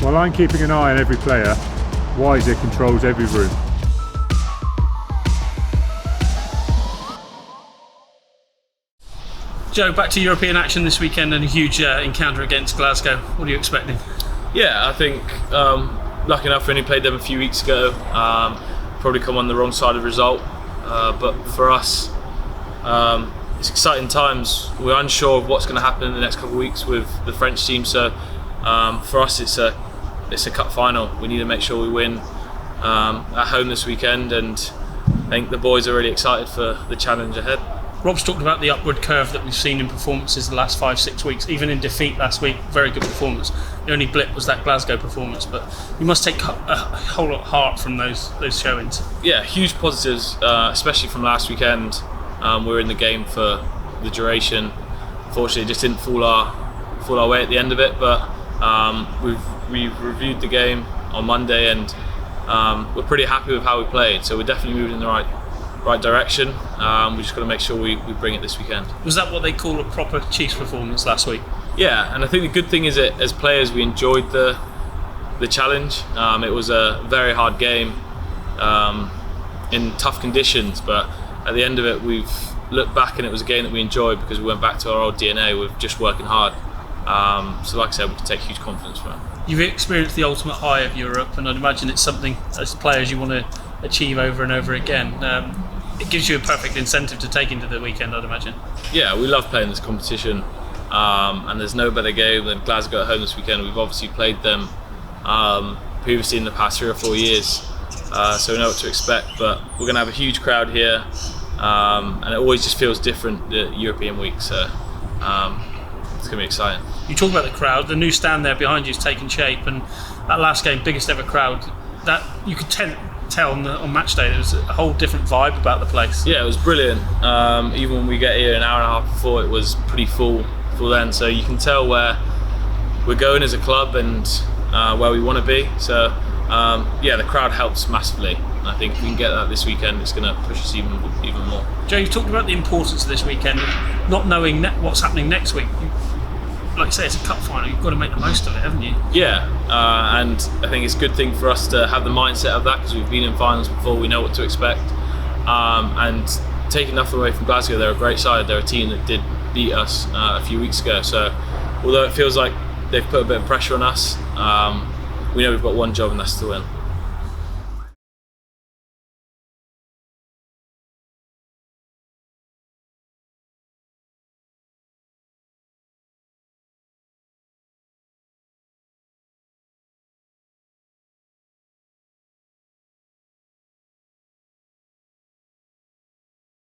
While I'm keeping an eye on every player, Wiser controls every room. Joe, back to European action this weekend and a huge encounter against Glasgow. What are you expecting? Yeah, I think lucky enough we only played them a few weeks ago. Probably come on the wrong side of the result, but for us it's exciting times. We're unsure of what's going to happen in the next couple of weeks with the French team, so for us it's a cup final. We need to make sure we win at home this weekend, and I think the boys are really excited for the challenge ahead. Rob's talked about the upward curve that we've seen in performances the last 5-6 weeks, even in defeat last week. Very good performance. The only blip was that Glasgow performance, but you must take a whole lot of heart from those showings. Yeah, huge positives, especially from last weekend. We were in the game for the duration. Fortunately, it just didn't fall our way at the end of it, but we've reviewed the game on Monday, and we're pretty happy with how we played, so we're definitely moving in the right direction. We just got to make sure we bring it this weekend. Was that what they call a proper Chiefs performance last week? Yeah, and I think the good thing is that as players we enjoyed the challenge. It was a very hard game in tough conditions, but at the end of it we've looked back and it was a game that we enjoyed because we went back to our old DNA with just working hard. So like I said, we can take huge confidence from it. You've experienced the ultimate high of Europe, and I'd imagine it's something as players you want to achieve over and over again. It gives you a perfect incentive to take into the weekend, I'd imagine. Yeah, we love playing this competition, and there's no better game than Glasgow at home this weekend. We've obviously played them previously in the past 3 or 4 years, so we know what to expect, but we're going to have a huge crowd here, and it always just feels different the European week, so it's going to be exciting. You talk about the crowd, the new stand there behind you is taking shape, and that last game, biggest ever crowd, that you could tell on match day there was a whole different vibe about the place. Yeah, it was brilliant. Even when we get here an hour and a half before, it was pretty full then, so you can tell where we're going as a club and where we want to be. So yeah, the crowd helps massively. I think if we can get that this weekend, it's going to push us even more. Joe, you talked about the importance of this weekend, not knowing what's happening next week. Like you say, it's a cup final, you've got to make the most of it, haven't you? Yeah, and I think it's a good thing for us to have the mindset of that, because we've been in finals before, we know what to expect. And taking nothing away from Glasgow, they're a great side, they're a team that did beat us a few weeks ago, so although it feels like they've put a bit of pressure on us, we know we've got one job, and that's to win.